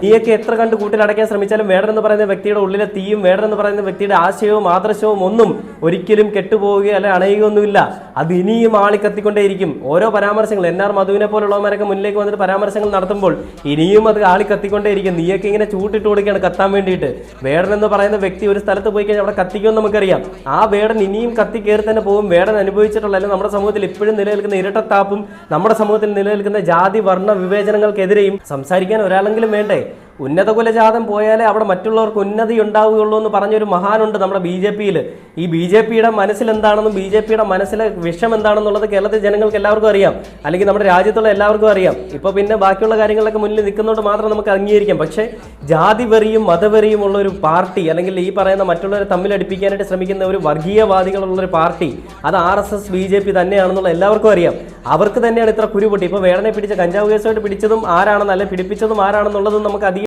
നീയൊക്കെ എത്ര കണ്ട് കൂട്ടിലടയ്ക്കാൻ ശ്രമിച്ചാലും വേടൻ എന്ന് പറയുന്ന വ്യക്തിയുടെ ഉള്ളിലെ തീയും വേടൻ എന്ന് പറയുന്ന വ്യക്തിയുടെ ആശയവും ആദർശവും ഒന്നും ഒരിക്കലും കെട്ടുപോവുകയോ അല്ലെ അണയുകയൊന്നുമില്ല. അത് ഇനിയും ആളിക്കത്തിക്കൊണ്ടേയിരിക്കും. ഓരോ പരാമർശങ്ങൾ NR മധുവിനെ പോലുള്ളവരൊക്കെ മുന്നിലേക്ക് വന്നിട്ട് പരാമർശങ്ങൾ നടത്തുമ്പോൾ ഇനിയും അത് ആളിക്കത്തിക്കൊണ്ടേയിരിക്കും. നീയൊക്കെ ഇങ്ങനെ ചൂട്ടിട്ട് കൊടുക്കുകയാണ് കത്താൻ വേണ്ടിയിട്ട്. വേടൻ എന്ന് പറയുന്ന വ്യക്തി ഒരു സ്ഥലത്ത് പോയി കഴിഞ്ഞാൽ അവിടെ കത്തിക്കുമെന്ന് നമുക്കറിയാം. ആ വേടൻ ഇനിയും കത്തി കയറി തന്നെ പോകും. വേടൻ അനുഭവിച്ചിട്ടുള്ള അല്ലെങ്കിൽ നമ്മുടെ സമൂഹത്തിൽ ഇപ്പോഴും നിലനിൽക്കുന്ന ഇരട്ടത്താപ്പും നമ്മുടെ സമൂഹത്തിൽ നിലനിൽക്കുന്ന ജാതി വർണ്ണ വിവേചനങ്ങൾക്കെതിരെയും സംസാരിക്കാൻ ഒരാളെങ്കിലും വേണ്ടേ? ഉന്നത കുലജാതം പോയാലേ അവിടെ മറ്റുള്ളവർക്ക് ഉന്നതി ഉണ്ടാവുകയുള്ളൂ എന്ന് പറഞ്ഞൊരു മഹാനുണ്ട് നമ്മുടെ BJP-യിൽ. ഈ BJP-യുടെ മനസ്സിൽ എന്താണെന്നും BJP-യുടെ മനസ്സിലെ വിഷം എന്താണെന്നുള്ളത് കേരളത്തിലെ ജനങ്ങൾക്ക് എല്ലാവർക്കും അറിയാം, അല്ലെങ്കിൽ നമ്മുടെ രാജ്യത്തുള്ള എല്ലാവർക്കും അറിയാം. ഇപ്പോൾ പിന്നെ ബാക്കിയുള്ള കാര്യങ്ങളൊക്കെ മുന്നിൽ നിൽക്കുന്നതുകൊണ്ട് മാത്രം നമുക്ക് അംഗീകരിക്കാം. പക്ഷേ ജാതിവെറിയും മതവെറിയും ഉള്ള ഒരു പാർട്ടി, അല്ലെങ്കിൽ ഈ പറയുന്ന മറ്റുള്ളവരെ തമ്മിലടിപ്പിക്കാനായിട്ട് ശ്രമിക്കുന്ന ഒരു വർഗീയവാദികളുള്ളൊരു പാർട്ടി, അത് RSS BJP തന്നെയാണെന്നുള്ള എല്ലാവർക്കും അറിയാം. അവർക്ക് തന്നെയാണ് ഇത്ര കുരുപൊട്ടി. ഇപ്പോൾ വേടനെ പിടിച്ച കഞ്ചാവ് കേസുമായിട്ട് പിടിച്ചതും ആരാണെന്ന്, അല്ലെങ്കിൽ പിടിപ്പിച്ചതും ആരാണെന്നുള്ളതും നമുക്ക് അധികം